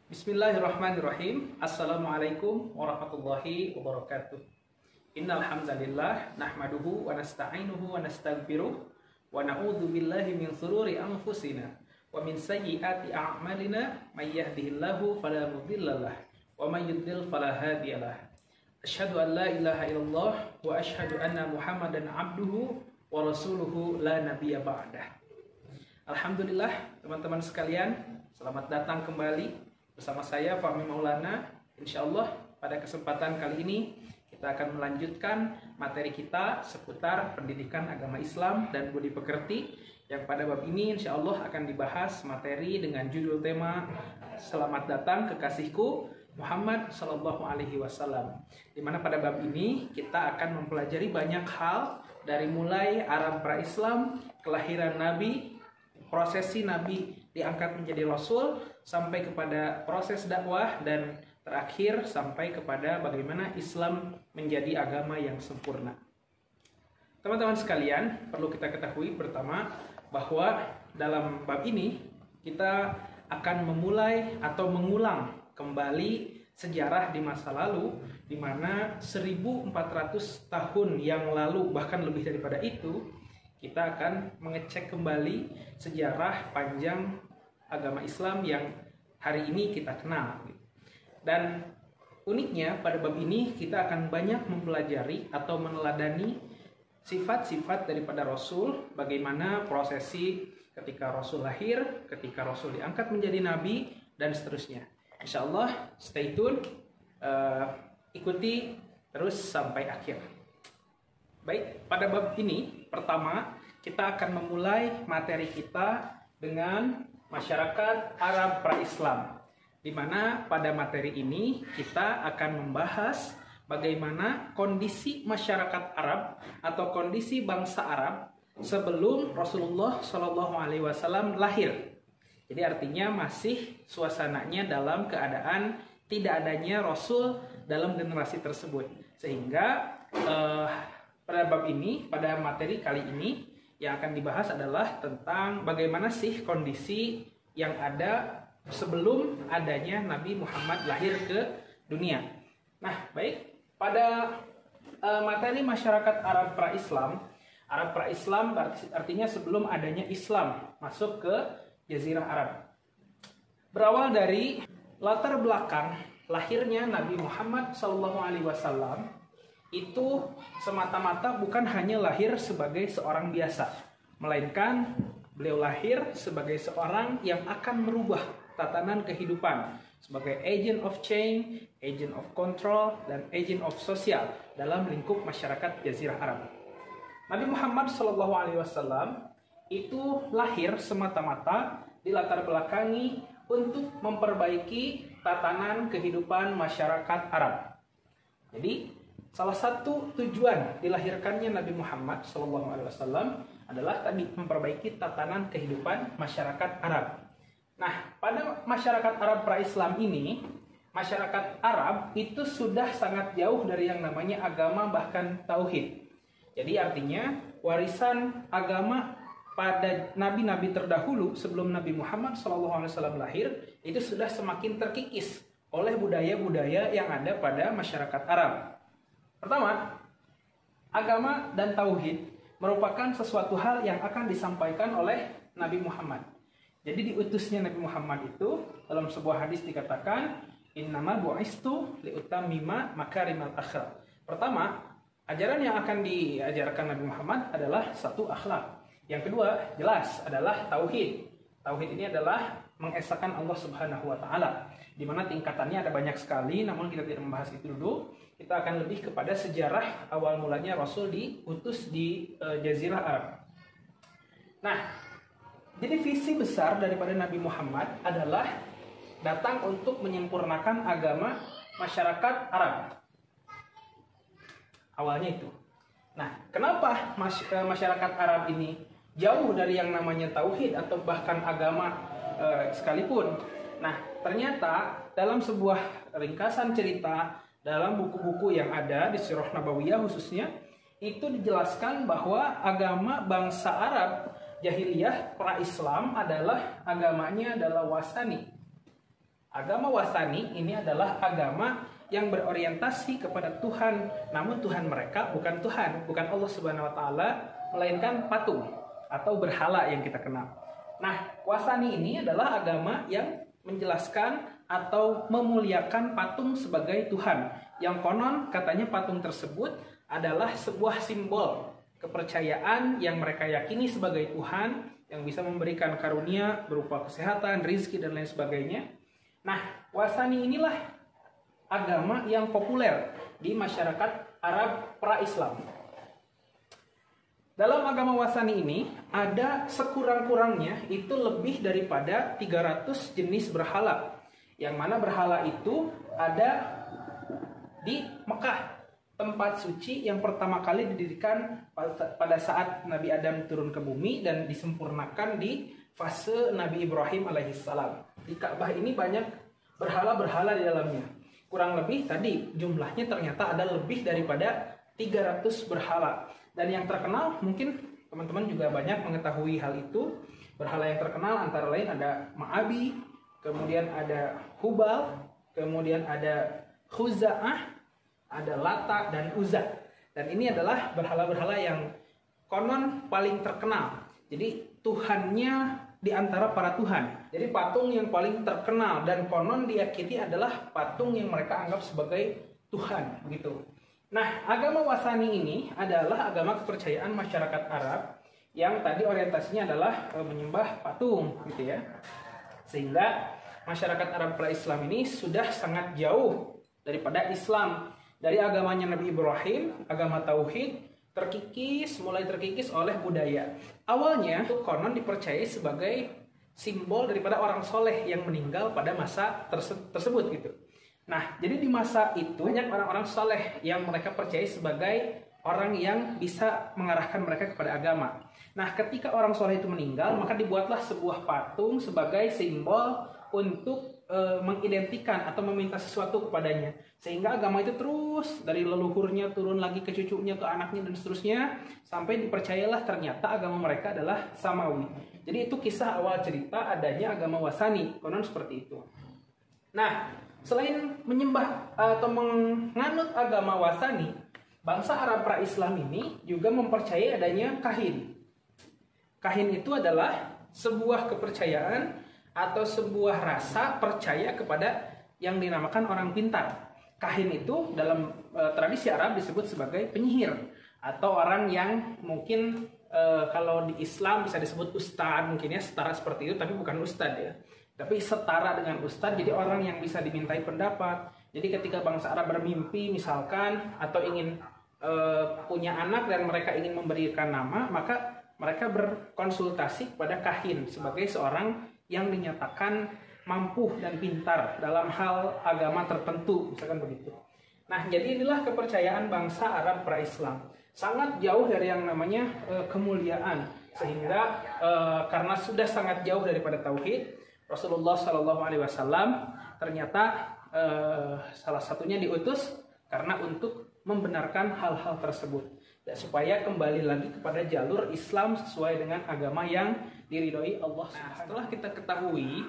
Bismillahirrahmanirrahim. Assalamualaikum warahmatullahi wabarakatuh. Innal hamdalillah nahmaduhu wa nasta'inuhu wa nastaghfiruh wa na'udzu billahi min shururi anfusina wa min sayyiati a'malina may yahdihillahu fala mudhillalah wa may yudlil fala hadiyalah. Asyhadu an la ilaha illallah wa asyhadu anna Muhammadan abduhu wa rasuluhu la nabiyya ba'dah. Alhamdulillah, teman-teman sekalian, selamat datang kembali bersama saya Fahmi Maulana. Insyaallah pada kesempatan kali ini kita akan melanjutkan materi kita seputar pendidikan agama Islam dan budi pekerti, yang pada bab ini insyaallah akan dibahas materi dengan judul tema Selamat datang kekasihku Muhammad Sallallahu Alaihi Wasallam, di mana pada bab ini kita akan mempelajari banyak hal dari mulai Arab pra-Islam, kelahiran Nabi, prosesi Nabi diangkat menjadi Rasul, sampai kepada proses dakwah, dan terakhir sampai kepada bagaimana Islam menjadi agama yang sempurna. Teman-teman sekalian, perlu kita ketahui pertama bahwa dalam bab ini kita akan memulai atau mengulang kembali sejarah di masa lalu, di mana 1400 tahun yang lalu, bahkan lebih daripada itu, kita akan mengecek kembali sejarah panjang agama Islam yang hari ini kita kenal. Dan uniknya pada bab ini kita akan banyak mempelajari atau meneladani sifat-sifat daripada Rasul, bagaimana prosesi ketika Rasul lahir, ketika Rasul diangkat menjadi Nabi, dan seterusnya. Insya Allah stay tune, ikuti terus sampai akhir. Baik, pada bab ini pertama kita akan memulai materi kita dengan masyarakat Arab pra-Islam, di mana pada materi ini kita akan membahas bagaimana kondisi masyarakat Arab atau kondisi bangsa Arab sebelum Rasulullah Shallallahu Alaihi Wasallam lahir. Jadi artinya masih suasananya dalam keadaan tidak adanya Rasul dalam generasi tersebut, sehingga pada bab ini, pada materi kali ini, yang akan dibahas adalah tentang bagaimana sih kondisi yang ada sebelum adanya Nabi Muhammad lahir ke dunia. Nah, baik, pada materi masyarakat Arab pra-Islam, Arab pra-Islam artinya sebelum adanya Islam masuk ke Jazirah Arab. Berawal dari latar belakang lahirnya Nabi Muhammad SAW, itu semata-mata bukan hanya lahir sebagai seorang biasa, melainkan beliau lahir sebagai seorang yang akan merubah tatanan kehidupan sebagai agent of change, agent of control, dan agent of sosial dalam lingkup masyarakat Jazirah Arab. Nabi Muhammad SAW itu lahir semata-mata dilatar belakangi untuk memperbaiki tatanan kehidupan masyarakat Arab. Jadi salah satu tujuan dilahirkannya Nabi Muhammad SAW adalah tadi memperbaiki tatanan kehidupan masyarakat Arab. Nah, pada masyarakat Arab pra-Islam ini, masyarakat Arab itu sudah sangat jauh dari yang namanya agama, bahkan tauhid. Jadi artinya warisan agama pada nabi-nabi terdahulu sebelum Nabi Muhammad SAW lahir itu sudah semakin terkikis oleh budaya-budaya yang ada pada masyarakat Arab. Pertama, agama dan tauhid merupakan sesuatu hal yang akan disampaikan oleh Nabi Muhammad. Jadi diutusnya Nabi Muhammad itu dalam sebuah hadis dikatakan, innama bu'istu liutammima makarimal akhlak. Pertama, ajaran yang akan diajarkan Nabi Muhammad adalah satu akhlak. Yang kedua, jelas adalah tauhid. Tauhid ini adalah mengesahkan Allah Subhanahu wa taala, di mana tingkatannya ada banyak sekali, namun kita tidak membahas itu dulu. Kita akan lebih kepada sejarah awal mulanya Rasul diutus di Jazirah Arab. Nah, jadi visi besar daripada Nabi Muhammad adalah datang untuk menyempurnakan agama masyarakat Arab. Awalnya itu. Nah, kenapa masyarakat Arab ini jauh dari yang namanya tauhid atau bahkan agama sekalipun? Nah, ternyata dalam sebuah ringkasan cerita dalam buku-buku yang ada di Sirah Nabawiyah khususnya, itu dijelaskan bahwa agama bangsa Arab jahiliyah pra-Islam adalah agamanya adalah wasani. Agama Wasani ini adalah agama yang berorientasi kepada Tuhan, namun Tuhan mereka bukan Tuhan, bukan Allah Subhanahu wa taala, melainkan patung atau berhala yang kita kenal. Nah, Wasani ini adalah agama yang menjelaskan atau memuliakan patung sebagai Tuhan, yang konon katanya patung tersebut adalah sebuah simbol kepercayaan yang mereka yakini sebagai Tuhan yang bisa memberikan karunia berupa kesehatan, rizki, dan lain sebagainya. Nah, Wasani inilah agama yang populer di masyarakat Arab pra-Islam. Dalam agama Wasani ini ada sekurang-kurangnya itu lebih daripada 300 jenis berhala. Yang mana berhala itu ada di Mekah, tempat suci yang pertama kali didirikan pada saat Nabi Adam turun ke bumi dan disempurnakan di fase Nabi Ibrahim alaihissalam. Di Ka'bah ini banyak berhala-berhala di dalamnya. Kurang lebih tadi jumlahnya ternyata ada lebih daripada 300 berhala. Dan yang terkenal mungkin teman-teman juga banyak mengetahui hal itu. Berhala yang terkenal antara lain ada Ma'abi, kemudian ada Hubal, kemudian ada Khuza'ah, ada Lata dan Uzza. Dan ini adalah berhala-berhala yang konon paling terkenal. Jadi Tuhannya di antara para Tuhan. Jadi patung yang paling terkenal dan konon diyakini adalah patung yang mereka anggap sebagai Tuhan, begitu. Nah, agama Wasani ini adalah agama kepercayaan masyarakat Arab yang tadi orientasinya adalah menyembah patung, gitu ya. Sehingga masyarakat Arab pra-Islam ini sudah sangat jauh daripada Islam. Dari agamanya Nabi Ibrahim, agama Tauhid, mulai terkikis oleh budaya. Awalnya itu konon dipercayai sebagai simbol daripada orang soleh yang meninggal pada masa tersebut gitu. Nah, jadi di masa itu banyak orang-orang soleh yang mereka percayai sebagai orang yang bisa mengarahkan mereka kepada agama. Nah, ketika orang soleh itu meninggal, maka dibuatlah sebuah patung sebagai simbol untuk mengidentikan atau meminta sesuatu kepadanya. Sehingga agama itu terus dari leluhurnya turun lagi ke cucunya, ke anaknya, dan seterusnya, sampai dipercayalah ternyata agama mereka adalah Samawi. Jadi itu kisah awal cerita adanya agama Wasani, konon seperti itu. Nah, selain menyembah atau menganut agama Wasani, bangsa Arab pra-Islam ini juga mempercayai adanya kahin. Kahin itu adalah sebuah kepercayaan atau sebuah rasa percaya kepada yang dinamakan orang pintar. Kahin itu dalam tradisi Arab disebut sebagai penyihir atau orang yang mungkin kalau di Islam bisa disebut ustadz, mungkin ya setara seperti itu, tapi bukan ustadz ya. Tapi setara dengan ustadz, jadi orang yang bisa dimintai pendapat. Jadi ketika bangsa Arab bermimpi misalkan atau ingin punya anak dan mereka ingin memberikan nama, maka mereka berkonsultasi kepada kahin sebagai seorang yang dinyatakan mampu dan pintar dalam hal agama tertentu, misalkan begitu. Nah, jadi inilah kepercayaan bangsa Arab pra-Islam. Sangat jauh dari yang namanya kemuliaan, sehingga karena sudah sangat jauh daripada tauhid, Rasulullah SAW ternyata salah satunya diutus karena untuk membenarkan hal-hal tersebut, ya, supaya kembali lagi kepada jalur Islam sesuai dengan agama yang diridhoi Allah. Nah, setelah kita ketahui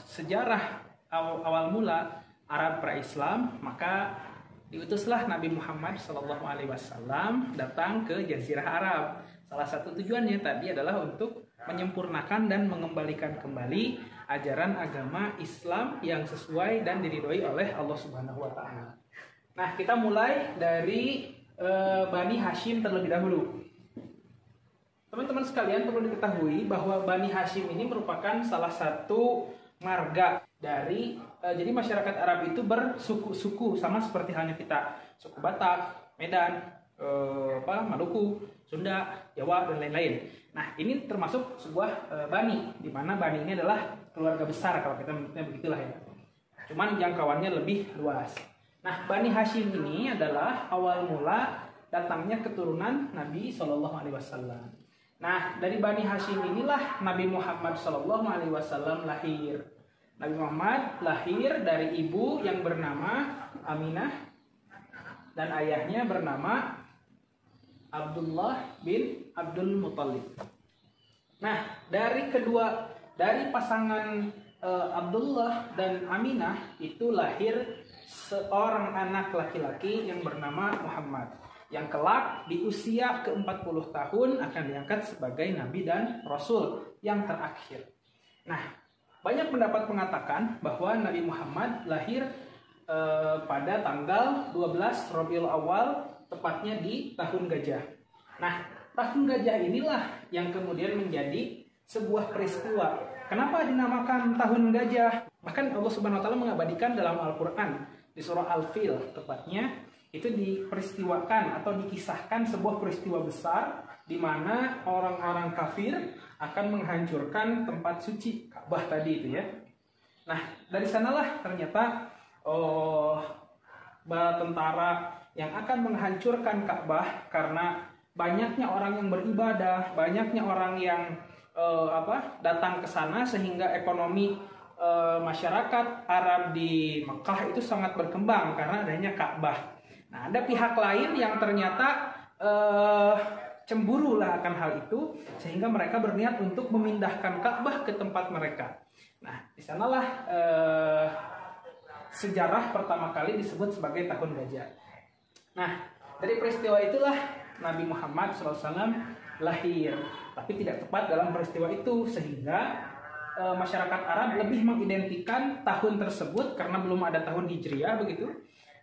sejarah awal mula Arab pra-Islam, maka diutuslah Nabi Muhammad SAW datang ke Jazirah Arab. Salah satu tujuannya tadi adalah untuk menyempurnakan dan mengembalikan kembali ajaran agama Islam yang sesuai dan diridhoi oleh Allah Subhanahu wa taala. Nah, kita mulai dari Bani Hashim terlebih dahulu. Teman-teman sekalian, perlu diketahui bahwa Bani Hashim ini merupakan salah satu marga dari jadi masyarakat Arab itu bersuku-suku, sama seperti halnya kita, suku Batak, Medan, Maluku, Sunda, Jawa, dan lain-lain. Nah, ini termasuk sebuah bani, di mana bani ini adalah keluarga besar kalau kita menyebutnya begitulah ya. Cuman jangkauannya lebih luas. Nah, Bani Hashim ini adalah awal mula datangnya keturunan Nabi SAW. Nah, dari Bani Hashim inilah Nabi Muhammad SAW lahir. Nabi Muhammad lahir dari ibu yang bernama Aminah dan ayahnya bernama Abdullah bin Abdul Muthalib. Nah, dari pasangan Abdullah dan Aminah itu lahir seorang anak laki-laki yang bernama Muhammad, yang kelak di usia ke-40 tahun akan diangkat sebagai nabi dan rasul yang terakhir. Nah, banyak pendapat mengatakan bahwa Nabi Muhammad lahir pada tanggal 12 Rabiul Awal, tepatnya di tahun gajah. Nah, tahun gajah inilah yang kemudian menjadi sebuah peristiwa. Kenapa dinamakan tahun gajah? Bahkan Allah Subhanahu wa taala mengabadikan dalam Al-Qur'an di surah Al-Fil tepatnya, itu diperistiwakan atau dikisahkan sebuah peristiwa besar di mana orang-orang kafir akan menghancurkan tempat suci Ka'bah tadi itu ya. Nah, dari sanalah ternyata bala tentara yang akan menghancurkan Ka'bah karena banyaknya orang yang beribadah, banyaknya orang yang datang ke sana, sehingga ekonomi masyarakat Arab di Mekah itu sangat berkembang karena adanya Ka'bah. Nah, ada pihak lain yang ternyata cemburu lah akan hal itu, sehingga mereka berniat untuk memindahkan Ka'bah ke tempat mereka. Nah, di sanalah sejarah pertama kali disebut sebagai tahun gajah. Nah, dari peristiwa itulah Nabi Muhammad SAW lahir, tapi tidak tepat dalam peristiwa itu, sehingga masyarakat Arab lebih mengidentikan tahun tersebut karena belum ada tahun Hijriah begitu.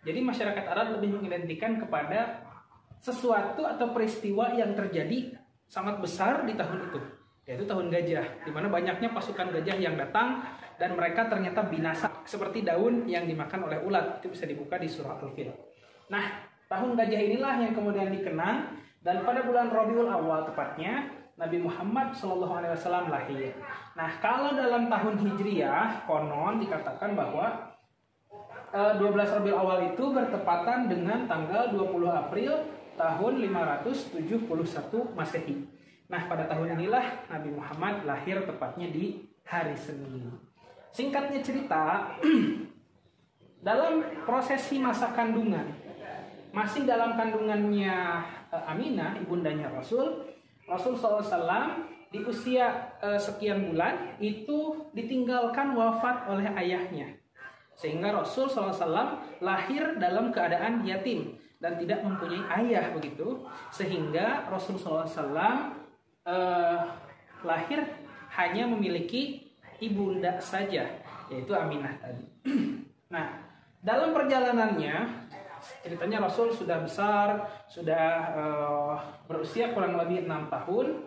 Jadi masyarakat Arab lebih mengidentikan kepada sesuatu atau peristiwa yang terjadi sangat besar di tahun itu, yaitu tahun gajah, di mana banyaknya pasukan gajah yang datang dan mereka ternyata binasa seperti daun yang dimakan oleh ulat. Itu bisa dibuka di surah Al-Fil. Nah, tahun gajah inilah yang kemudian dikenang, dan pada bulan Rabiul Awal tepatnya Nabi Muhammad SAW lahir. Nah, kalau dalam tahun Hijriah konon dikatakan bahwa 12 Rabiul Awal itu bertepatan dengan tanggal 20 April tahun 571 Masehi. Nah, pada tahun inilah Nabi Muhammad lahir tepatnya di hari Senin. Singkatnya cerita, dalam prosesi masa kandungan, masih dalam kandungannya Aminah, ibundanya Rasul SAW, di usia sekian bulan itu ditinggalkan wafat oleh ayahnya, sehingga Rasul SAW lahir dalam keadaan yatim dan tidak mempunyai ayah begitu, sehingga Rasul SAW lahir hanya memiliki ibunda saja, yaitu Aminah tadi. Nah, dalam perjalanannya ceritanya Rasul sudah besar, sudah berusia kurang lebih 6 tahun,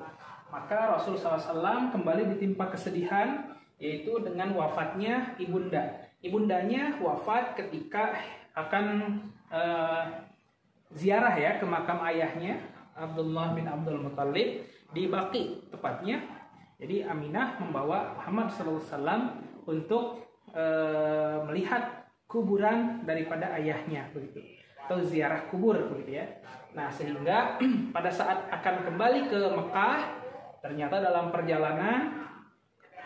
maka Rasul SAW kembali ditimpa kesedihan, yaitu dengan wafatnya ibunda. Ibundanya wafat ketika akan ziarah ya ke makam ayahnya Abdullah bin Abdul Muttalib di Baqi tepatnya. Jadi Aminah membawa Muhammad SAW untuk melihat kuburan daripada ayahnya begitu, atau ziarah kubur begitu ya. Nah, sehingga pada saat akan kembali ke Mekah, ternyata dalam perjalanan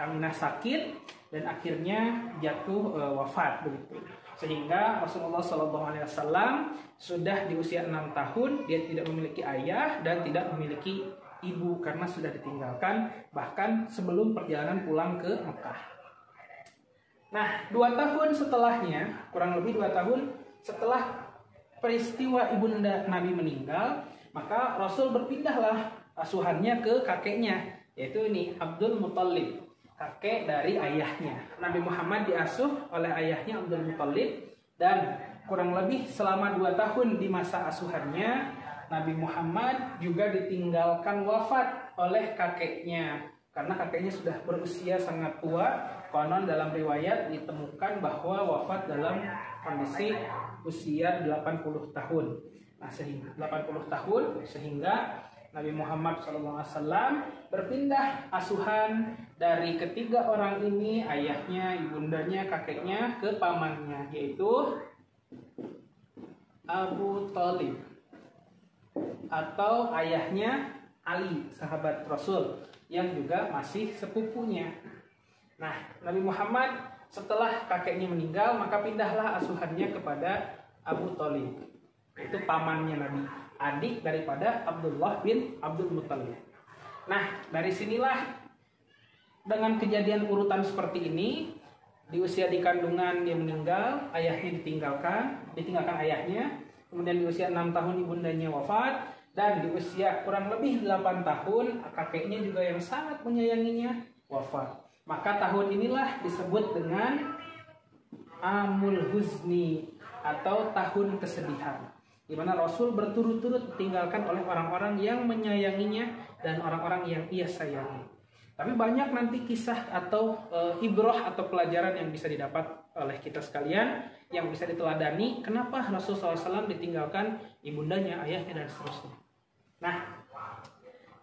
Aminah sakit dan akhirnya jatuh wafat begitu. Sehingga Rasulullah SAW sudah di usia 6 tahun, dia tidak memiliki ayah dan tidak memiliki ibu karena sudah ditinggalkan bahkan sebelum perjalanan pulang ke Mekah. Nah, 2 tahun setelahnya, kurang lebih 2 tahun setelah peristiwa ibunda Nabi meninggal, maka Rasul berpindahlah asuhannya ke kakeknya, yaitu ini Abdul Muttalib, kakek dari ayahnya. Nabi Muhammad diasuh oleh ayahnya Abdul Muttalib, dan kurang lebih selama 2 tahun di masa asuhannya, Nabi Muhammad juga ditinggalkan wafat oleh kakeknya karena kakeknya sudah berusia sangat tua. Konon dalam riwayat ditemukan bahwa wafat dalam kondisi usia 80 tahun. Nah, sehingga 80 tahun sehingga Nabi Muhammad SAW berpindah asuhan dari ketiga orang ini, ayahnya, ibundanya, kakeknya, ke pamannya, yaitu Abu Thalib, atau ayahnya Ali, sahabat Rasul, yang juga masih sepupunya. Nah, Nabi Muhammad setelah kakeknya meninggal, maka pindahlah asuhannya kepada Abu Thalib, yaitu pamannya Nabi, adik daripada Abdullah bin Abdul Muttalib. Nah, dari sinilah dengan kejadian urutan seperti ini, Di usia di kandungan dia meninggal, ayahnya ditinggalkan ayahnya. Kemudian di usia 6 tahun ibundanya wafat, dan di usia kurang lebih 8 tahun kakeknya juga yang sangat menyayanginya wafat. Maka tahun inilah disebut dengan Amul Huzni atau tahun kesedihan, di mana Rasul berturut-turut ditinggalkan oleh orang-orang yang menyayanginya dan orang-orang yang ia sayangi. Tapi banyak nanti kisah atau ibrah atau pelajaran yang bisa didapat oleh kita sekalian, yang bisa diteladani kenapa Rasul SAW ditinggalkan ibundanya, ayahnya, dan seterusnya. Nah,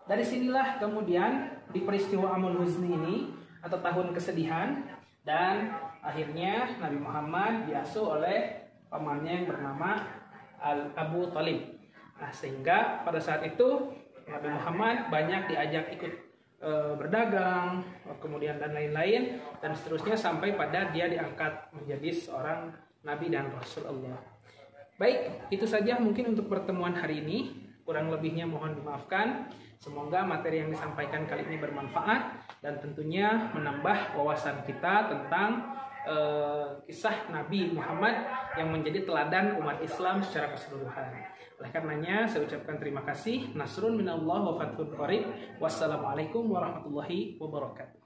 dari sinilah kemudian di peristiwa Amul Huzni ini atau tahun kesedihan, dan akhirnya Nabi Muhammad diasuh oleh pamannya yang bernama Abu Thalib. Nah, sehingga pada saat itu Nabi Muhammad banyak diajak ikut berdagang, kemudian dan lain-lain, dan seterusnya sampai pada dia diangkat menjadi seorang Nabi dan Rasul Allah. Baik, itu saja mungkin untuk pertemuan hari ini. Kurang lebihnya mohon dimaafkan. Semoga materi yang disampaikan kali ini bermanfaat dan tentunya menambah wawasan kita tentang kisah Nabi Muhammad yang menjadi teladan umat Islam secara keseluruhan. Oleh karenanya saya ucapkan terima kasih. Nasrun minallah wa fathun qarib. Wassalamualaikum warahmatullahi wabarakatuh.